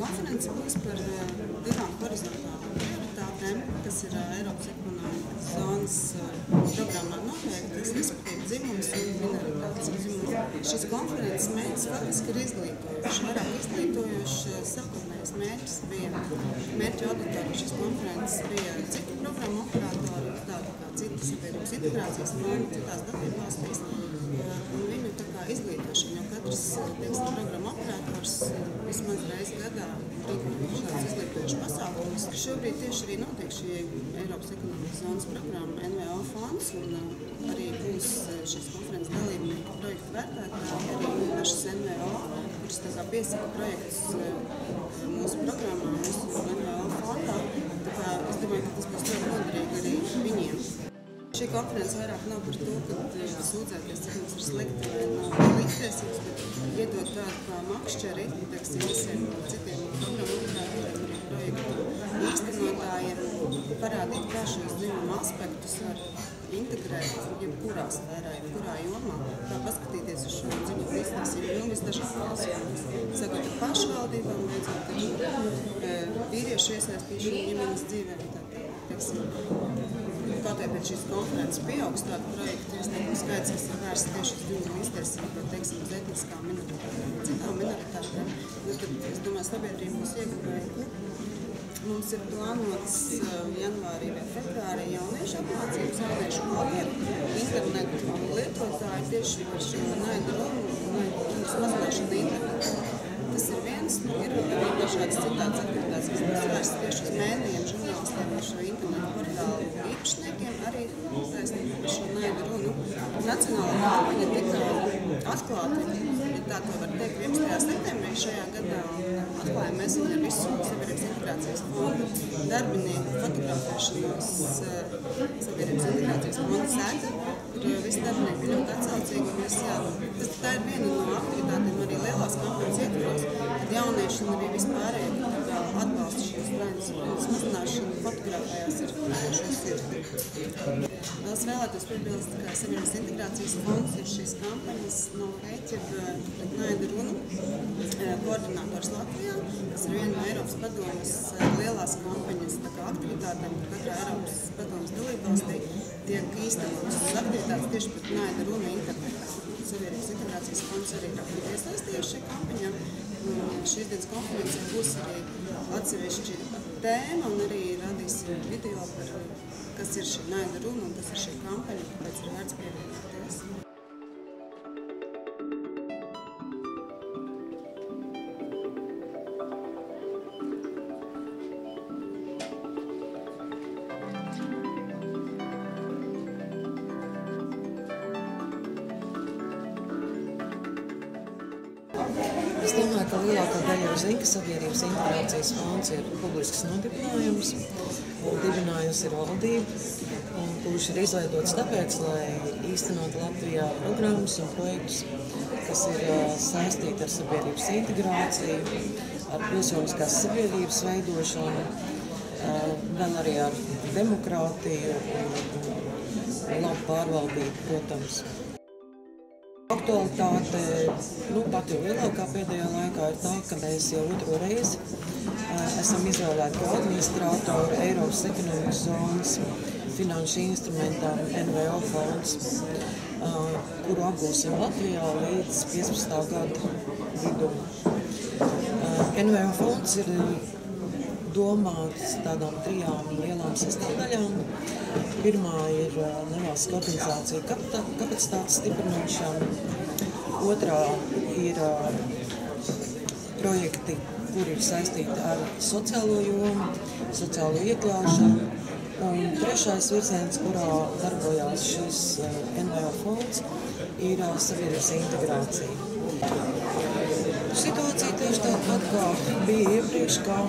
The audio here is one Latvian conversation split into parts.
konference būs par divām horizontālām prioritātēm, kas ir Eiropas ekonomikas zonas programmā noteiktas, respektīvi dzimums un minoritātes. Šis konferences mērķis faktiski ir izglītojuši, vairāk izglītojuši. Sākotnējais mērķis bija mērķu auditorija. Šis konferences bija citu programmu operatori, tādi kā citas sabiedrības integrācijas fondi, citās dalībvalstīs. Un viņu tā kā izglītošana, jo katrs, teiksim, programmu operators vismaz reizi gadā rīko šādus izglītojušus pasākumus. Šobrīd tieši arī notiek šī Eiropas ekonomikas zonas programma NVO fonds, un arī būs šīs konferences dalībnieku projektu vērtētāji, arī pašas NVO, kuras tā kā piesaka projektus mūsu programmā, mūsu NVO fondā. Tā kā es domāju, ka tas būs ļoti noderīgi arī viņiem. Šī konference vairāk nav par to, ka sūdzēties, cik mums ir slikti vai nav līdztiesības, bet iedot tādu kā makšķeri, teiksim, visiem citiem programmu projektu īstenotājiem, parādīt, kā šos dzimumu aspektus var integrēt jebkurā sfērā, jebkurā jomā, kā paskatīties uz šo dzimumu līdztiesību, visdažādākās jomas. Sākot ar pašvaldībām, beidzot ar vīriešu iesaistīšanu ģimenes dzīvē, kaut vai pēc šīs konferences pieaugs tādu projektu iesniegumu skaits, kas ir vērsts tieši uz dzimumu līdztiesību, teiksim, uz etniskām minoritātēm, citām minoritātēm. Tad, es domāju, sabiedrība būs ieguvēja. Mums ir plānots janvārī vai februārī jauniešu apmācības, jauniešu blogeru, internetu lietotāji tieši par šo naidu runu un naidu runas mazināšanu internetu. Tas ir viens, ir arī dažādas citādas aktivitātes, kas būs vērstas tieši uz mēdījiem, žurnālistiem un šo internetu portālu īpašniekiem, arī saistībā par šo naidu runu. Nacionālā kampaņa tika atklāta, ja tā to var teikt, 11. septembrī šajā gadā, un atklājām mēs viņu ar visu sabiedrības integrācijas fondu darbinieku fotografēšanos sabiedrības integrācijas fonda sētā, kur visi darbinieki bija ļoti atsaucīgi. Tā ir viena no aktivitātēm arī lielās kampaņas ietvaros, kad jaunieši un arī vispārēji atbalsta šīs naidas mazināšanu, fotografējās ar šo sirdi. Vēl es vēlētos piebilst, ka sabiedrības integrācijas fonds ir šīs kampaņas no Ēķeba pret naidu runu koordinators Latvijā, kas ir viena no Eiropas padomes lielās kampaņas aktivitātēm, kur katrā Eiropas padomes dalībvalstī tiek īstenotas aktivitātes tieši pret naidu runu internetā. Sabiedrības integrācijas fonds arī ir aktīvi iesaistījies šajā kampaņā. Šīs dienas konferencē būs arī atsevišķi tēma un arī radīsim video par, kas ir šī naida runa un kas ir šī kampaņa, kāpēc ir vērts pievienoties. Es domāju, ka lielākā daļa jau zina, ka sabiedrības integrācijas fonds ir publisks nodibinājums, un dibinājusi ir valdība, un kurš ir izveidots tāpēc, lai īstenot Latvijā programmas un projektus, kas ir saistīti ar sabiedrības integrāciju, ar pilsoniskās sabiedrības veidošanu, gan arī ar demokrātiju un labu pārvaldību, protams. Aktualitāte, pat jau lielākā pēdējā laikā ir tā, ka mēs jau otro reizi esam izvēlēti kā administrātori Eiropas ekonomikas zonas finanšu instrumentam NVO fonds, kuru apgūsim Latvijā līdz 15. gada vidum. NVO fonds ir domāts tādām trijām lielām sastāvdaļām. Pirmā ir nevalstiskā organizācija kapacitātes stiprināšana, otrā ir projekti, kuri ir saistīti ar sociālo jomu, sociālo iekļaušanu, un trešais virziens, kurā darbojās šis NVO fonds, ir sabiedrības integrācija. Situācija tieši tāda pat, kā bija iepriekš, kā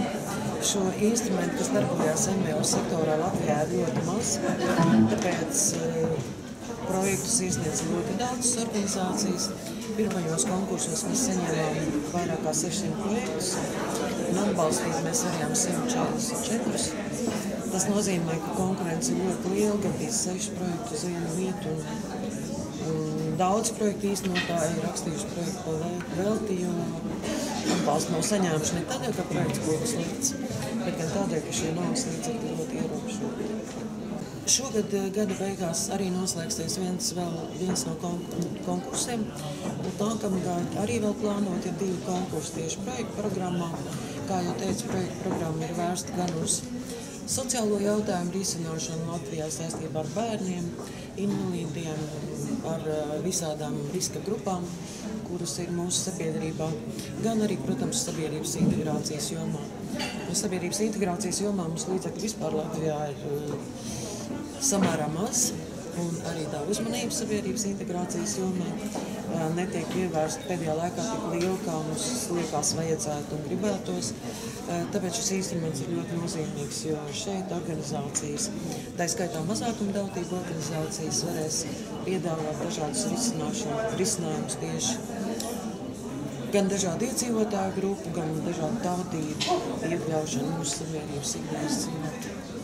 šo instrumentu, kas darbojās NVO sektorā Latvijā, ir ļoti maz, tāpēc projektus iesniedz ļoti daudzas organizācijas. Pirmajos konkursos mēs saņēmām vairāk kā 600 projektus, un atbalstīt mēs varējām 144. Tas nozīmē, ka konkurence ir ļoti liela, gan bija 6 projektu uz vienu vietu, un daudz projektu īstenotāji ir rakstījuši projektu par velti, jo atbalsta atbalstu nav saņēmuši ne tādēļ, ka projekts būtu slikts, bet gan tādēļ, ka šie naudas līdzekļi ļoti ierobežoti. Šogad gada beigās arī noslēgsies viens no konkursiem, un nākamgad arī vēl plānot ir 2 konkursi tieši projektu programmā. Kā jau teicu, projektu programma ir vērsta gan uz sociālo jautājumu risināšanu Latvijā saistībā ar bērniem, invalīdiem, ar visādām riska grupām, kuras ir mūsu sabiedrībā, gan arī, protams, sabiedrības integrācijas jomā. Sabiedrības integrācijas jomā mums līdzekļi vispār Latvijā ir samērā maz, un arī tā uzmanība sabiedrības integrācijas jomā netiek pievērsta pēdējā laikā tik liela, kā mums liekas vajadzētu un gribētos. Tāpēc šis instruments ir ļoti nozīmīgs, jo šeit organizācijas, tā skaitā mazākumtautību organizācijas, varēs piedāvāt dažādus risinājumus tieši gan dažādu iedzīvotāju grupu, gan dažādu tautību iekļaušanu mūsu sabiedrības ikdienas dzīvē.